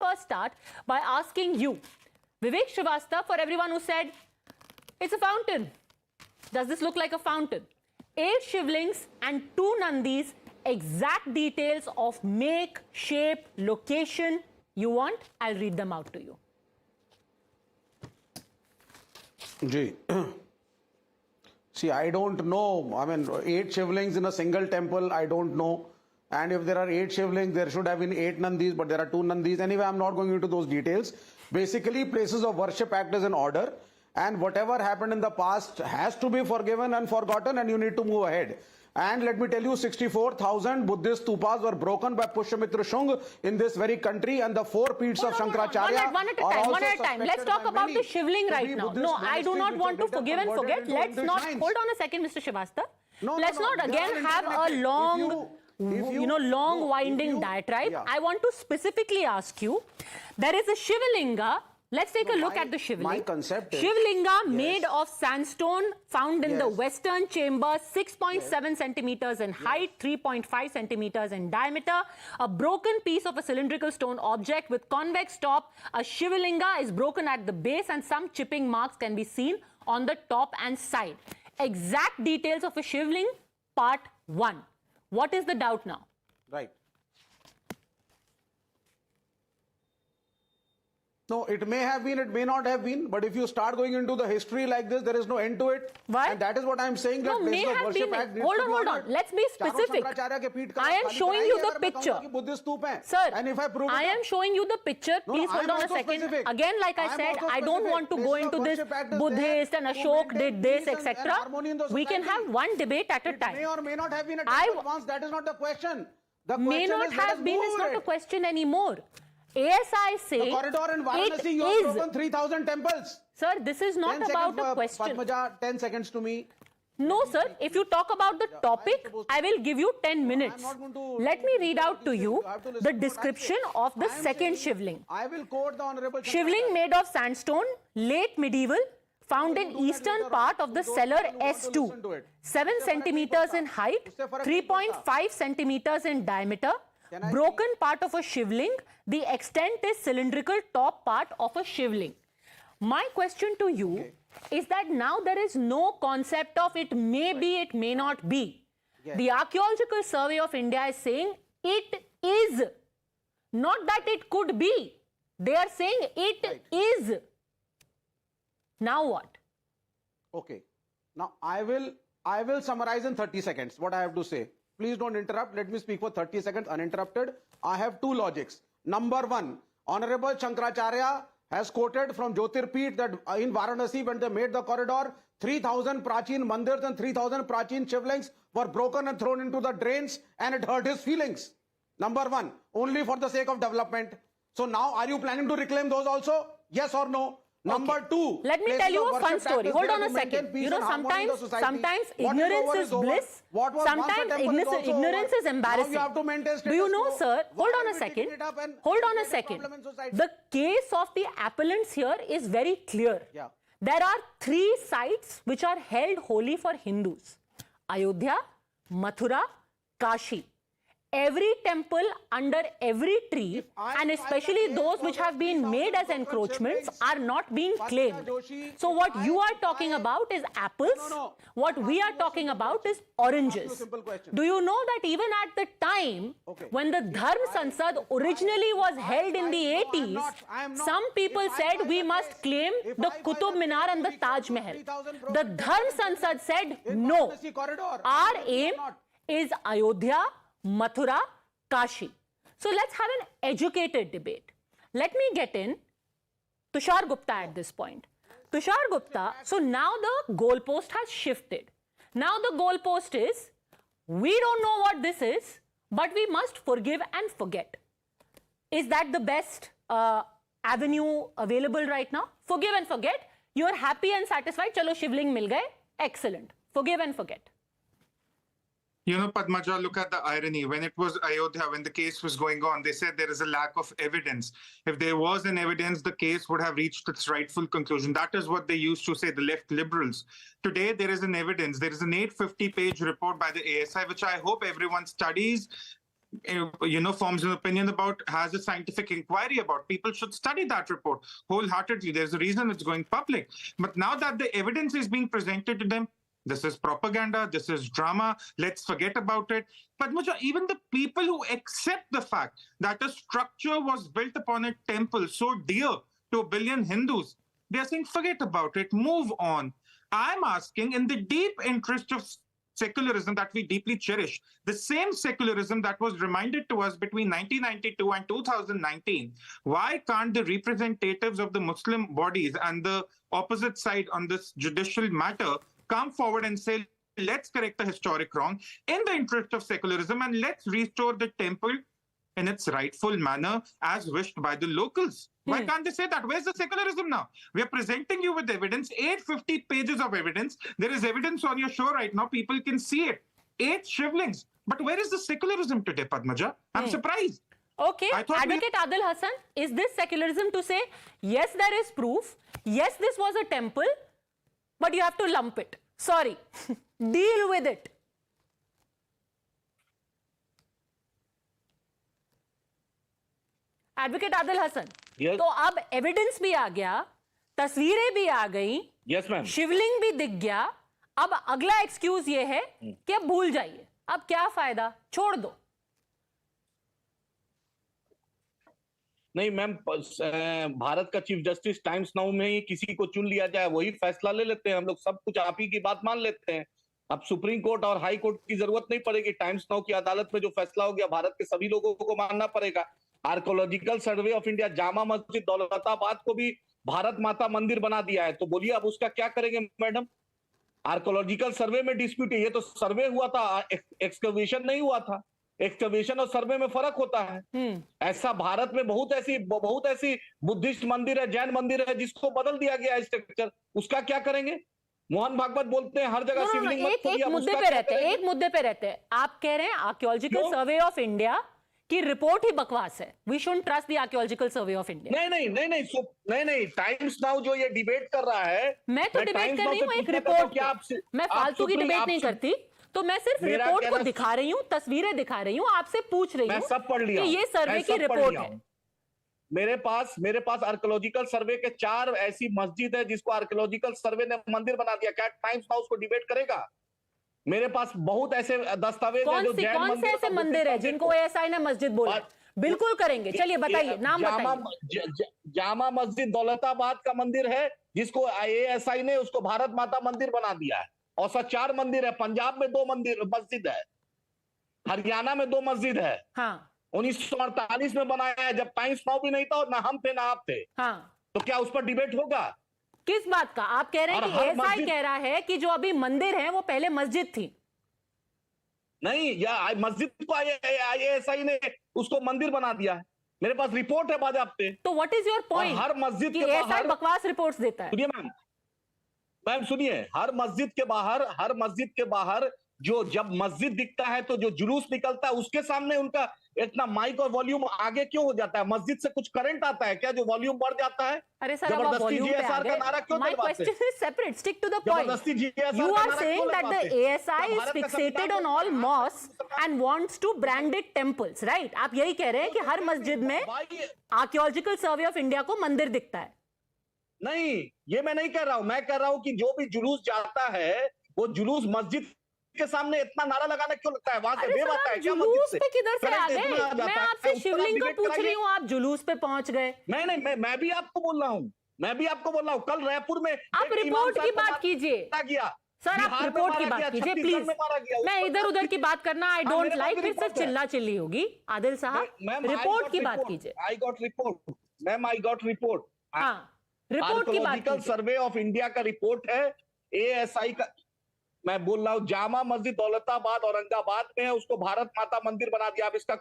first start by asking you, Vivek Srivastava, for everyone who said, it's a fountain. Does this look like a fountain? 8 Shivlings and 2 Nandis, exact details of make, shape, location you want. I'll read them out to you. Ji. See, I don't know. I mean, 8 Shivlings in a single temple, I don't know. And if there are 8 Shivlings, there should have been 8 Nandis, but there are 2 Nandis. Anyway, I'm not going into those details. Basically, places of worship act as an order. And whatever happened in the past has to be forgiven and forgotten, and you need to move ahead. And let me tell you, 64,000 Buddhist stupas were broken by Pushyamitra Shunga in this very country, and the 4 peats of Shankaracharya. One at a time. Let's talk about the Shivling right now. No, I do not want to forgive and forget. Let's not, hold on a second, Mr. Srivastava. Let's not again have a long, long winding diatribe. Yeah. I want to specifically ask you, there is a Shivalinga. Let's take a look at the Shivling. My concept is Shivlinga made of sandstone, found in the western chamber, 6.7 centimeters in height, 3.5 centimeters in diameter. A broken piece of a cylindrical stone object with convex top. A Shivlinga is broken at the base and some chipping marks can be seen on the top and side. Exact details of a Shivling, part 1. What is the doubt now? Right. No, it may have been, it may not have been, but if you start going into the history like this, there is no end to it. Why? And that is what I am saying. No, may have been. Hold on. Let's be specific. I am showing you the picture. Sir, and if I am showing you the picture. Please hold on a second. Specific. Again, like I said, I don't want to go into this Buddhist and Ashok did this, etc. We can have one debate at a time. May or may not have been at advance. That is not the question. The question may not have been is not a question anymore. ASI say the corridor in Varanasi, you have broken 3,000 temples. Sir, this is not about a question. Padmaja, 10 seconds to me. No, sir. If you talk about the topic, I will give you 10 minutes. Let me read out to you the description of the second Shivling. I will quote the Honorable Shivling made of sandstone, late medieval, found in eastern part of the cellar S2. 7 centimeters in height, 3.5 centimeters in diameter. Broken part of a Shivling, the extent is cylindrical top part of a Shivling. My question to you is that now there is no concept of it may be, it may not be. The Archaeological Survey of India is saying it is, not that it could be. They are saying it is. Now what? Okay. Now I will summarize in 30 seconds what I have to say. Please don't interrupt. Let me speak for 30 seconds uninterrupted. I have 2 logics. Number 1, Honorable Shankaracharya has quoted from Jyotirpith that in Varanasi, when they made the corridor, 3,000 Prachin Mandirs and 3,000 Prachin Shivlings were broken and thrown into the drains, and it hurt his feelings. Number 1, only for the sake of development. So now, are you planning to reclaim those also? Yes or no? Number 2. Let me tell you a fun story. Hold on a second. You know, sometimes ignorance is bliss. Sometimes ignorance is embarrassing. Do you know, sir? Hold on a second. Hold on a second. The case of the appellants here is very clear. There are 3 sites which are held holy for Hindus: Ayodhya, Mathura, Kashi. Every temple under every tree, and especially those which have been made as encroachments, are not being claimed. So what you are talking about is apples. What we are talking about is oranges. Do you know that even at the time when the Dharm Sansad originally was held in the 80s, some people said we must claim the Qutub Minar and the Taj Mahal. The Dharm Sansad said no. Our aim is Ayodhya, Mathura, Kashi. So let's have an educated debate. Let me get in Tushar Gupta at this point. Tushar Gupta, so now the goalpost has shifted. Now the goalpost is, we don't know what this is, but we must forgive and forget. Is that the best avenue available right now? Forgive and forget. You're happy and satisfied. Chalo Shivling mil gaye. Excellent. Forgive and forget. You know, Padmaja, look at the irony. When it was Ayodhya, when the case was going on, they said there is a lack of evidence. If there was an evidence, the case would have reached its rightful conclusion. That is what they used to say, the left liberals. Today, there is an evidence. There is an 850-page report by the ASI, which I hope everyone studies, forms an opinion about, has a scientific inquiry about, people should study that report wholeheartedly. There's a reason it's going public. But now that the evidence is being presented to them, this is propaganda, this is drama, let's forget about it. Padmaja, even the people who accept the fact that a structure was built upon a temple so dear to 1 billion Hindus, they're saying, forget about it, move on. I'm asking, in the deep interest of secularism that we deeply cherish, the same secularism that was reminded to us between 1992 and 2019, why can't the representatives of the Muslim bodies and the opposite side on this judicial matter come forward and say, let's correct the historic wrong in the interest of secularism and let's restore the temple in its rightful manner as wished by the locals? Why can't they say that? Where's the secularism now? We are presenting you with evidence, 850 pages of evidence. There is evidence on your show right now. People can see it. 8 shivlings. But where is the secularism today, Padmaja? I'm surprised. Okay, Advocate Adil Hasan, is this secularism to say, yes, there is proof, yes, this was a temple, but you have to lump it? Sorry, deal with it. Advocate Adil Hasan, तो अब evidence भी आ गया, तस्वीरें भी आ गई, yes ma'am, शिवलिंग भी दिख गया, अब अगला एक्सक्यूज ये है कि अब भूल जाइए, अब क्या फायदा, छोड़ दो। नहीं मैम, भारत का चीफ जस्टिस टाइम्स नाउ में ही किसी को चुन लिया जाए, वही फैसला ले लेते हैं हम लोग, सब कुछ आप ही की बात मान लेते हैं। अब सुप्रीम कोर्ट और हाई कोर्ट की जरूरत नहीं पड़ेगी, टाइम्स नाउ की अदालत में जो फैसला हो गया भारत के सभी लोगों को मानना पड़ेगा। Archaeological survey of India Jama Masjid Daulatabad को भी भारत माता मंदिर बना दिया है, तो बोलिए अब उसका क्या करेंगे मैडम? आर्कोलॉजिकल सर्वे में डिस्प्यूट है, ये तो सर्वे हुआ था, एक्सकवेशन नहीं हुआ था। एक्सकवेशन और सर्वे में फर्क होता है। ऐसा भारत में बहुत ऐसी बुद्धिस्ट मंदिर है, जैन मंदिर है जिसको बदल दिया गया है स्ट्रक्चर, उसका क्या करेंगे? मोहन भागवत बोलते हैं हर जगह शिवलिंग मत खोलिए, एक मुद्दे पे रहते हैं। आप कह रहे हैं आर्कियोलॉजिकल सर्वे ऑफ इंडिया की रिपोर्ट ही बकवास है, we shouldn't trust the archaeological survey of India. नहीं, टाइम्स नाउ जो ये डिबेट कर रहा है, मैं तो डिबेट कर रही हूँ एक रिपोर्ट, मैं फालतू की डिबेट नहीं करती, तो मैं सिर्फ रिपोर्ट को दिखा रही हूँ, तस्वीरें दिखा रही हूँ, आपसे पूछ रही हूँ सब पढ़ लिया कि ये सर्वे की रिपोर्ट है। मेरे पास आर्कियोलॉजिकल सर्वे के 4 ऐसी मस्जिद है जिसको आर्कियोलॉजिकल सर्वे ने मंदिर बना दिया, क्या टाइम्स नाउ उसको डिबेट करेगा? मेरे पास बहुत ऐसे दस्तावेज हैं जो कौन से ऐसे मंदिर है जिनको एएसआई ने मस्जिद बोला? बिल्कुल करेंगे, चलिए बताइए, नाम बताइए। जामा मस्जिद दौलताबाद का मंदिर है जिसको एएसआई ने उसको भारत माता मंदिर बना दिया है। और 4 मंदिर है, पंजाब में 2 मस्जिद है, हरियाणा में 2 मस्जिद है। हाँ। 1948 में बनाया है, जब टाइम्स नाउ भी नहीं था और ना हम थे ना आप थे। हाँ। तो क्या उस पर डिबेट होगा? किस बात का? आप कह रहे हैं कि एएसआई कह रहा है कि जो अभी मंदिर है वो पहले मस्जिद थी। नहीं, या मस्जिद को एएसआई ने उसको मंदिर बना दिया है। मेरे पास रिपोर्ट है बाज़ाब्ते। तो व्हाट इज योर पॉइंट? हर मस्जिद के बाहर बकवास रिपोर्ट्स देता है। सुनिए मैम सुनिए, हर मस्जिद के बाहर जो जब मस्जिद दिखता है तो जो जुलूस निकलता है उसके सामने उनका इतना माइक और वॉल्यूम आगे क्यों हो जाता है? मस्जिद से कुछ करंट आता है क्या जो वॉल्यूम बढ़ जाता है? अरे सर, अब आप वॉल्यूम पे आ गए। My question is separate. Stick to the point. You are saying that the ASI is fixated on all mosques and wants to brand it temples, right? आप यही कह रहे हैं कि हर मस्जिद में आर्कियोलॉजिकल सर्वे ऑफ इंडिया को मंदिर दिखता है। नहीं, ये मैं नहीं कह रहा हूं। मैं कह रहा हूं कि जो भी जुलूस जाता है वो जुलूस मस्जिद के सामने इतना नारा लगाना क्यों लगता है? वहां से वेव आता है क्या मस्जिद से? पे किधर से आ गए? मैं आपसे शिवलिंग को पूछ रही हूँ, आप जुलूस पे पहुंच गए। मैं भी आपको बोल रहा हूँ। कल रायपुर में आप रिपोर्ट की बात कीजिए सर, आप रिपोर्ट की बात कीजिए प्लीज। मैं इधर उधर की बात करना आई डोंट लाइक, फिर सिर्फ चिल्ला चिल्ली होगी। आदिल साहब, रिपोर्ट की बात कीजिए। I got report. हाँ, रिपोर्ट की बात कीजिए। सर्वे ऑफ इंडिया का रिपोर्ट है, एएसआई का। मैं बोल रहा हूँ जामा मस्जिद दौलताबाद औरंगाबाद में है, उसको भारत माता मंदिर बना दिया। अब इसका